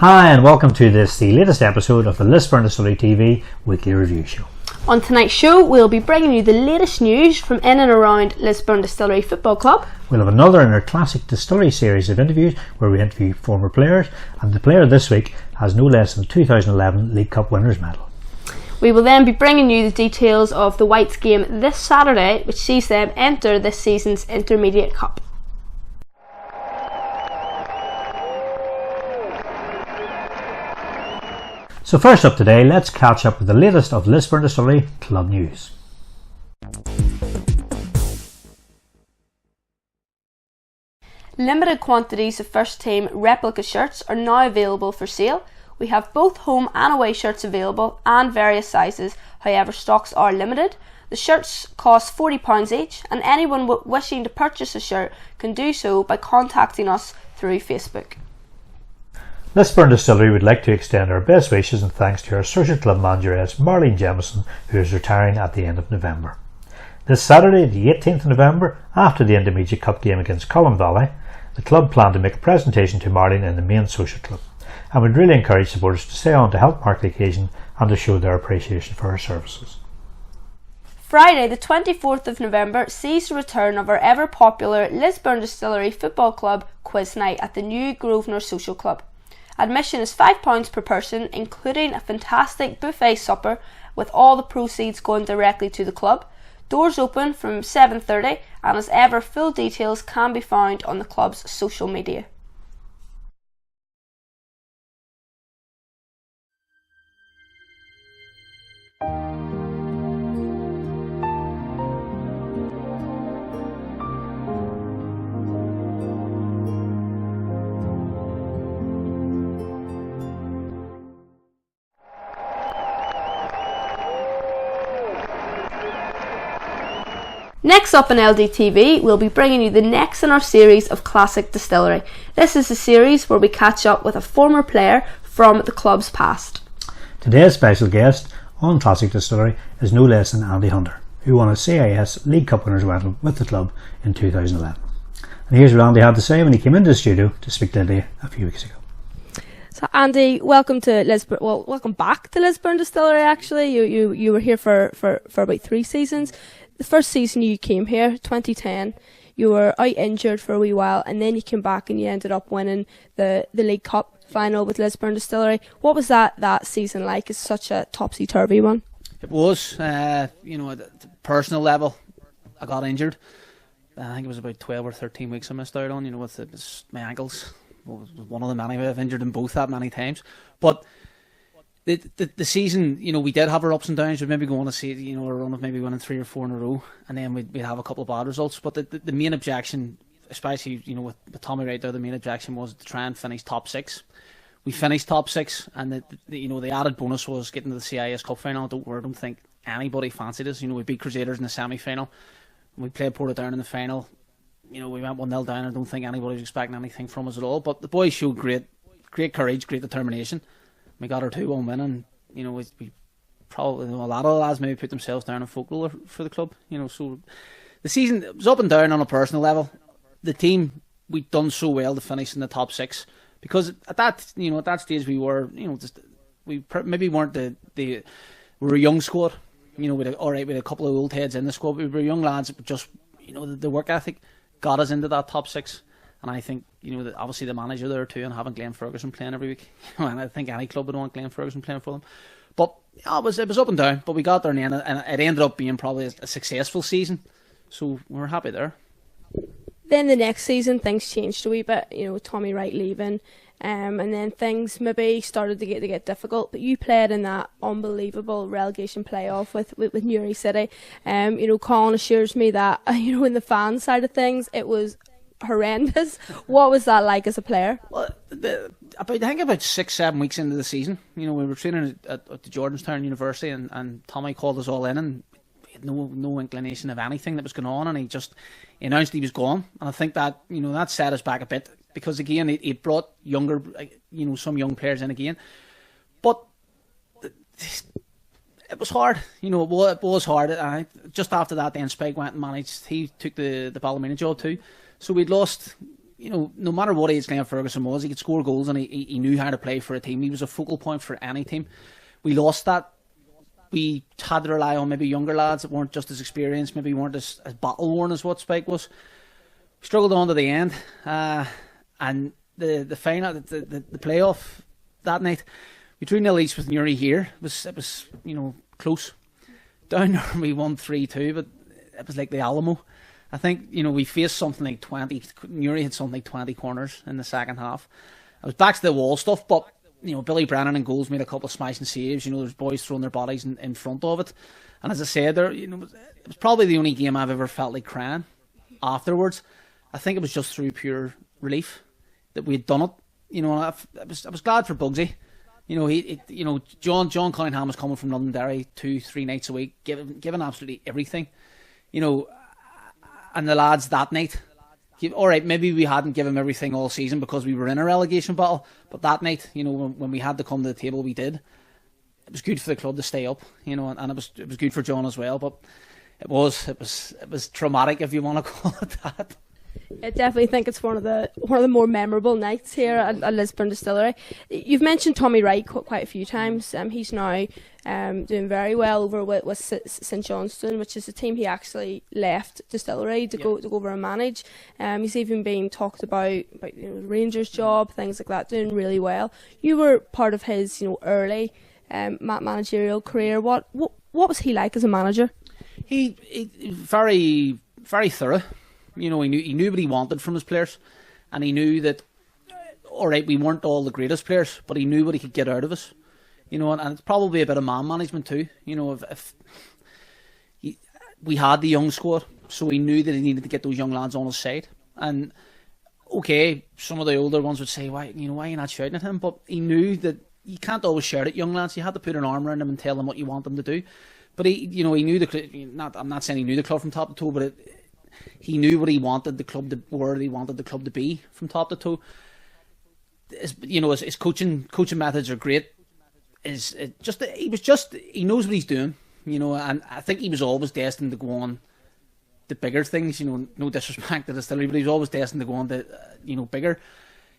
Hi and welcome to the latest episode of the Lisburn Distillery TV Weekly Review Show. On tonight's show, we'll be bringing you the latest news from in and around Lisburn Distillery Football Club. We'll have another in our classic distillery series of interviews where we interview former players, and the player this week has no less than the 2011 League Cup winners medal. We will then be bringing you the details of the Whites game this Saturday, which sees them enter this season's Intermediate Cup. So first up today, let's catch up with the latest of Lisburn Distillery club news. Limited quantities of first team replica shirts are now available for sale. We have both home and away shirts available and various sizes, however stocks are limited. The shirts cost £40 each, and anyone wishing to purchase a shirt can do so by contacting us through Facebook. Lisburn Distillery would like to extend our best wishes and thanks to our social club manageress Marlene Jamieson, who is retiring at the end of November. This Saturday, the 18th of November, after the Intermediate Cup game against Colin Valley, the club plan to make a presentation to Marlene in the main social club, and would really encourage supporters to stay on to help mark the occasion and to show their appreciation for her services. Friday the 24th of November sees the return of our ever popular Lisburn Distillery Football Club quiz night at the new Grosvenor Social Club. Admission is £5 per person, including a fantastic buffet supper with all the proceeds going directly to the club. Doors open from 7:30, and as ever full details can be found on the club's social media. Next up on LDTV, we'll be bringing you the next in our series of Classic Distillery. This is a series where we catch up with a former player from the club's past. Today's special guest on Classic Distillery is no less than Andy Hunter, who won a CIS League Cup winners medal with the club in 2011. And here's what Andy had to say when he came into the studio to speak to Lydia a few weeks ago. So Andy, welcome to Lisburn. Well, welcome back to Lisburn Distillery. Actually, you were here for about 3 seasons. The first season you came here, 2010, you were out injured for a wee while, and then you came back and you ended up winning the League Cup final with Lisburn Distillery. What was that season like? It's such a topsy-turvy one. It was, at the personal level, I got injured. I think it was about 12 or 13 weeks I missed out on, with my ankles. Was one of them anyway. I've injured them both that many times. But the season, we did have our ups and downs. We'd maybe go on to see, a run of maybe winning 3 or 4 in a row, and then we'd have a couple of bad results. But the main objection, especially, with Tommy right there, the main objection was to try and finish top 6. We finished top 6, and the added bonus was getting to the CIS Cup final. I don't think anybody fancied us. We beat Crusaders in the semi-final. We played Portadown in the final. We went 1-0 down. I don't think anybody was expecting anything from us at all. But the boys showed great courage, great determination. We got our 2-1 win, and we probably, a lot of the lads maybe put themselves down in folklore for the club. So the season was up and down on a personal level. The team, we'd done so well to finish in the top 6 because at that stage we were we maybe weren't we were a young squad. We had a couple of old heads in the squad. We were young lads, but just the work ethic got us into that top 6. And I think, obviously the manager there too, and having Glenn Ferguson playing every week. And I think any club would want Glenn Ferguson playing for them. But it was up and down. But we got there in the end, and it ended up being probably a successful season. So we're happy there. Then the next season, things changed a wee bit. With Tommy Wright leaving, and then things maybe started to get difficult. But you played in that unbelievable relegation playoff with Newry City. Colin assures me that in the fan side of things, it was horrendous. What was that like as a player? Well, I think about 6-7 weeks into the season, we were training at the Georgetown University, and Tommy called us all in, and we had no inclination of anything that was going on, and he announced he was gone. And I think that that set us back a bit, because again he brought younger, some young players in again, but it was hard. It was hard. Just after that, then Spike went and managed. He took the Ballymena job too. So we'd lost, no matter what age Glenn Ferguson was, he could score goals and he knew how to play for a team. He was a focal point for any team. We lost that. We had to rely on maybe younger lads that weren't just as experienced, maybe weren't as battle-worn as what Spike was. We struggled on to the end, and the final, the playoff that night, we drew 0 each with Newry here. It was close. Down there we won 3-2, but it was like the Alamo. I think, we faced something like 20, Newry had something like 20 corners in the second half. It was back to the wall stuff, but, Billy Brennan and goals made a couple of smashing saves. There's boys throwing their bodies in front of it. And as I said, it was probably the only game I've ever felt like crying afterwards. I think it was just through pure relief that we had done it. I was glad for Bugsy. John Cunningham was coming from Londonderry 2-3 nights a week, giving absolutely everything. And the lads that night, all right, maybe we hadn't given him everything all season because we were in a relegation battle, but that night, when we had to come to the table, we did. It was good for the club to stay up, and it was good for John as well. But it was traumatic, if you want to call it that. I definitely think it's one of the more memorable nights here at Lisburn Distillery. You've mentioned Tommy Wright quite a few times. He's now doing very well over with St Johnstone, which is a team he actually left Distillery to go over and manage. He's even been talked about Rangers job, things like that, doing really well. You were part of his early managerial career. What was he like as a manager? He very, very thorough. He knew what he wanted from his players, and he knew that, all right, we weren't all the greatest players, but he knew what he could get out of us. And it's probably a bit of man management too. If we had the young squad, so he knew that he needed to get those young lads on his side. And okay, some of the older ones would say, why are you not shouting at him? But he knew that you can't always shout at young lads. You had to put an arm around them and tell them what you want them to do. But he knew I'm not saying he knew the club from top to toe, but he knew what he wanted the club to, where he wanted the club to be from top to toe. His coaching methods are great. He knows what he's doing, and I think he was always destined to go on to bigger things. No disrespect to the Distillery, but he was always destined to go on to bigger.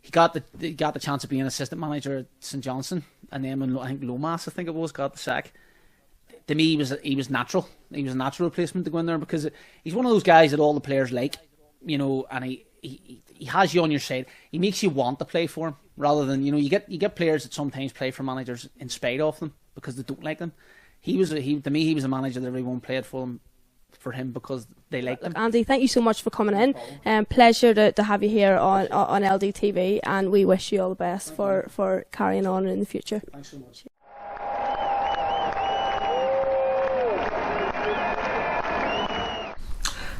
He got the chance of being assistant manager at St Johnstone, and then when I think Lomas, got the sack. To me, he was natural. He was a natural replacement to go in there because he's one of those guys that all the players like, and he has you on your side. He makes you want to play for him rather than you get players that sometimes play for managers in spite of them because they don't like them. To me he was a manager that everyone played for him because they liked him. Andy, thank you so much for coming in. Pleasure to have you here on LDTV, and we wish you all the best for carrying on in the future. Thanks so much.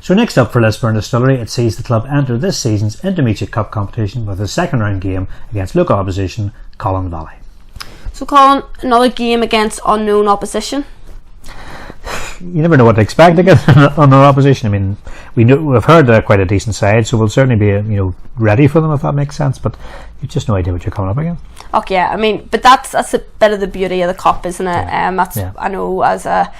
So next up for Lisburn Distillery, it sees the club enter this season's Intermediate Cup competition with a second round game against local opposition Colin Valley. So Colin, another game against unknown opposition. You never know what to expect against unknown opposition. I mean, we've heard they're quite a decent side, so we'll certainly be ready for them if that makes sense. But you've just no idea what you're coming up against. Okay, yeah, I mean, but that's a bit of the beauty of the cup, isn't it? I know as a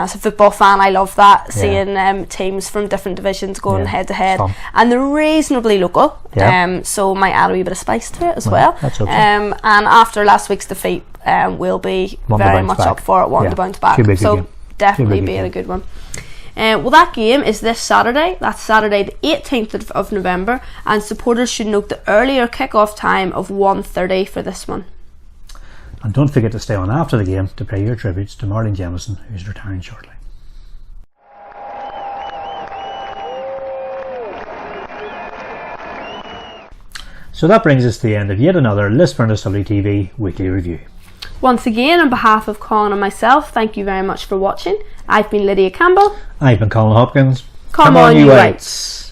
football fan, I love that, seeing teams from different divisions going head to head, and they're reasonably local. So might add a wee bit of spice to it as well. That's okay. And after last week's defeat, we'll be very much up for it, wanting to bounce back. So definitely be a good one. Well, that game is this Saturday. That's Saturday the 18th of November, and supporters should note the earlier kick-off time of 1:30 for this one. And don't forget to stay on after the game to pay your tributes to Marlene Jemison, who's retiring shortly. So that brings us to the end of yet another Lisburn Distillery TV weekly review. Once again, on behalf of Colin and myself, thank you very much for watching. I've been Lydia Campbell. I've been Colin Hopkins. Come on, you Whites.